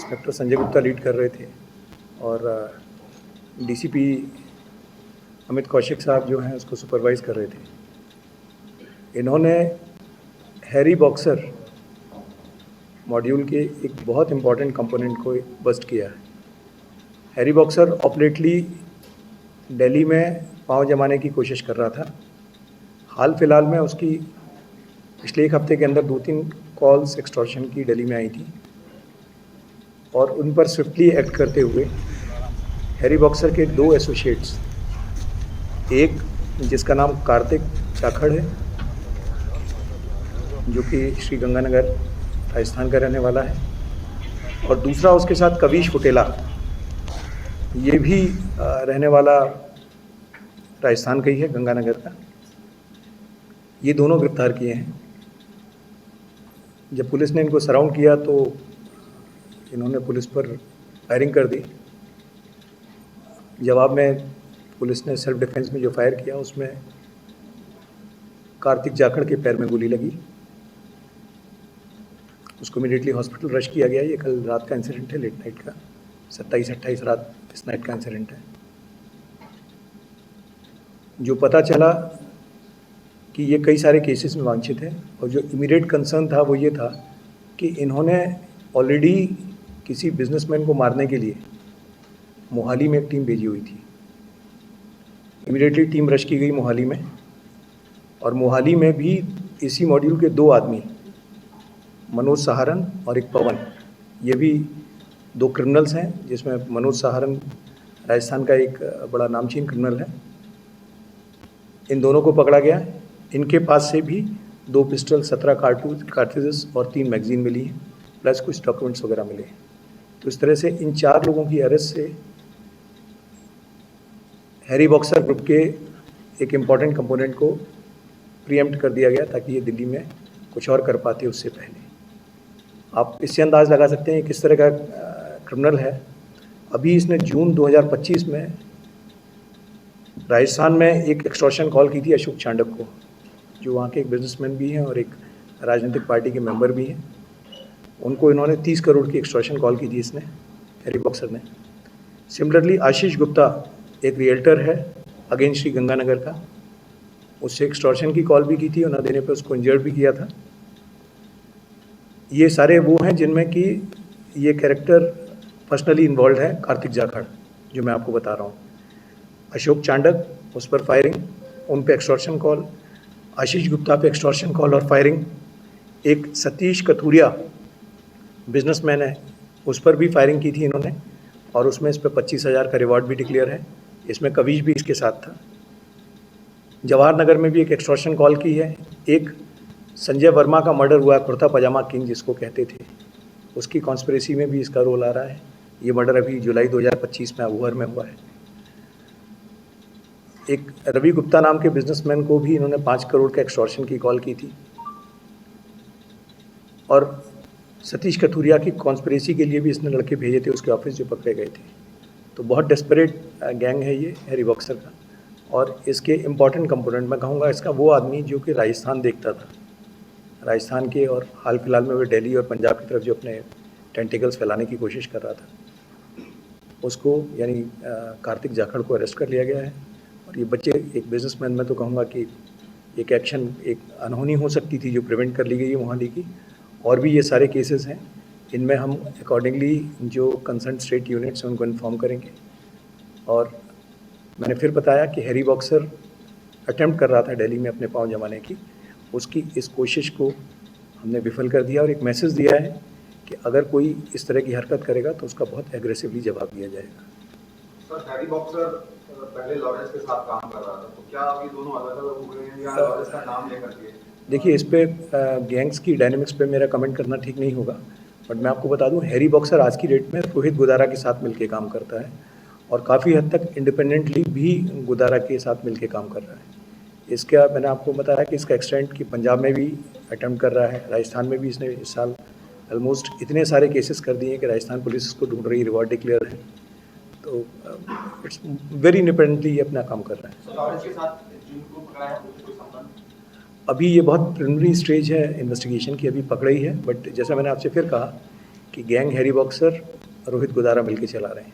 Inspector Sanjay Gupta lead कर रहे थे और डीसीपी अमित कौशिक साहब जो हैं उसको सुपरवाइज कर रहे थे। इन्होंने हैरी बॉक्सर मॉड्यूल के एक बहुत इम्पॉर्टेंट कंपोनेंट को बस्ट किया है। हैरी बॉक्सर ऑपरेटली दिल्ली में पाँव जमाने की कोशिश कर रहा था। हाल फिलहाल में उसकी पिछले एक हफ्ते के अंदर 2-3 कॉल्स एक्सटॉर्शन की दिल्ली में आई थी और उन पर स्विफ्टली एक्ट करते हुए हैरी बॉक्सर के 2 एसोसिएट्स, एक जिसका नाम कार्तिक जाखड़ है जो कि श्री गंगानगर राजस्थान का रहने वाला है, और दूसरा उसके साथ कविश फुटेला, ये भी रहने वाला राजस्थान का ही है, गंगानगर का। ये दोनों गिरफ्तार किए हैं। जब पुलिस ने इनको सराउंड किया तो इन्होंने पुलिस पर फायरिंग कर दी। जवाब में पुलिस ने सेल्फ डिफेंस में जो फायर किया उसमें कार्तिक जाखड़ के पैर में गोली लगी। उसको इमीडिएटली हॉस्पिटल रश किया गया। ये कल रात का इंसिडेंट है, लेट नाइट का, 27-28 रात इस नाइट का इंसिडेंट है। जो पता चला कि ये कई सारे केसेस में वांछित है, और जो इमीडिएट कंसर्न था वो ये था कि इन्होंने ऑलरेडी किसी बिजनेसमैन को मारने के लिए मोहाली में एक टीम भेजी हुई थी। इमीडिएटली टीम रश की गई मोहाली में, और मोहाली में भी इसी मॉड्यूल के 2 आदमी, मनोज सहारन और एक पवन, ये भी 2 क्रिमिनल्स हैं, जिसमें मनोज सहारन राजस्थान का एक बड़ा नामचीन क्रिमिनल है। इन दोनों को पकड़ा गया। इनके पास से भी 2 पिस्टल, 17 कार्ट्रिजेस और 3 मैगजीन मिली हैं, प्लस कुछ डॉक्यूमेंट्स वगैरह मिले हैं। तो इस तरह से इन 4 लोगों की अरेस्ट से हैरी बॉक्सर ग्रुप के एक इम्पॉर्टेंट कंपोनेंट को प्रीएम्प्ट कर दिया गया ताकि ये दिल्ली में कुछ और कर पाते उससे पहले। आप इससे अंदाज़ लगा सकते हैं किस तरह का क्रिमिनल है। अभी इसने जून 2025 में राजस्थान में एक एक्सटॉर्शन कॉल की थी अशोक चांडक को, जो वहाँ के एक बिजनेसमैन भी हैं और एक राजनीतिक पार्टी के मेंबर भी हैं। उनको इन्होंने 30 करोड़ की एक्सटॉर्शन कॉल की थी इसने, हैरी बॉक्सर ने। सिमिलरली आशीष गुप्ता एक रियल्टर है अगेंस्ट श्री गंगानगर का, उससे एक्सटॉर्शन की कॉल भी की थी और न देने पर उसको इंजर्ड भी किया था। ये सारे वो हैं जिनमें कि ये कैरेक्टर पर्सनली इन्वॉल्व है। कार्तिक जाखड़ जो मैं आपको बता रहा हूँ, अशोक चांडक, उस पर फायरिंग, उन पे एक्सटॉर्शन कॉल, आशीष गुप्ता पे एक्सटॉर्शन कॉल और फायरिंग, एक सतीश कथूरिया बिजनेसमैन है, उस पर भी फायरिंग की थी इन्होंने, और उसमें इस पर 25,000 का रिवॉर्ड भी डिक्लेयर है। इसमें कविश भी इसके साथ था। जवाहर नगर में भी एक एक्सटॉर्शन कॉल की है। एक संजय वर्मा का मर्डर हुआ, कुर्ता पजामा किंग जिसको कहते थे, उसकी कॉन्स्पिरेसी में भी इसका रोल आ रहा है। ये मर्डर अभी जुलाई 2025 में अबूहर में हुआ है। एक रवि गुप्ता नाम के बिजनेसमैन को भी इन्होंने 5 करोड़ का एक्सटॉर्शन की कॉल की थी, और सतीश कथूरिया की कॉन्स्पिरेसी के लिए भी इसने लड़के भेजे थे उसके ऑफिस, जो पकड़े गए थे। तो बहुत डेस्परेट गैंग है ये हैरी बॉक्सर का। और इसके इम्पॉर्टेंट कंपोनेंट मैं कहूँगा इसका वो आदमी जो कि राजस्थान देखता था, राजस्थान के, और हाल फिलहाल में वो दिल्ली और पंजाब की तरफ जो अपने टेंटिकल्स फैलाने की कोशिश कर रहा था, उसको यानी कार्तिक जाखड़ को अरेस्ट कर लिया गया है। और ये बच्चे, एक बिजनेसमैन में तो कहूँगा कि एक एक्शन एक अनहोनी हो सकती थी जो प्रिवेंट कर ली गई है मोहाली की। और भी ये सारे केसेस हैं, इनमें हम अकॉर्डिंगली जो कंसर्न स्टेट यूनिट्स हैं उनको इन्फॉर्म करेंगे। और मैंने फिर बताया कि हैरी बॉक्सर अटेम्प्ट कर रहा था दिल्ली में अपने पाँव जमाने की, उसकी इस कोशिश को हमने विफल कर दिया और एक मैसेज दिया है कि अगर कोई इस तरह की हरकत करेगा तो उसका बहुत एग्रेसिवली जवाब दिया जाएगा। सर, हैरी बॉक्सर पहले लॉरेंस के साथ काम कर रहा था, तो क्या अभी दोनों अलग-अलग हो गए हैं या लॉरेंस का नाम लेकर के? देखिए, इस पे गैंग्स की डायनेमिक्स पे मेरा कमेंट करना ठीक नहीं होगा, बट मैं आपको बता दूं, हैरी बॉक्सर आज की डेट में रोहित गुदारा के साथ मिलकर काम करता है और काफ़ी हद तक इंडिपेंडेंटली भी गुदारा के साथ मिलकर काम कर रहा है। इसका मैंने आपको बताया कि इसका एक्सटेंट कि पंजाब में भी अटेम्प्ट कर रहा है, राजस्थान में भी इसने इस साल ऑलमोस्ट इतने सारे केसेस कर दिए हैं कि राजस्थान पुलिस इसको ढूंढ रही है, रिवॉर्ड डिक्लेयर है। तो इट्स वेरी इंडिपेंडेंटली ये अपना काम कर रहा है। अभी ये बहुत प्रिलिमिनरी स्टेज है इन्वेस्टिगेशन की, अभी पकड़ा ही है, बट जैसा मैंने आपसे फिर कहा कि gang Harry boxer Rohit Godara मिलकर चला रहे हैं।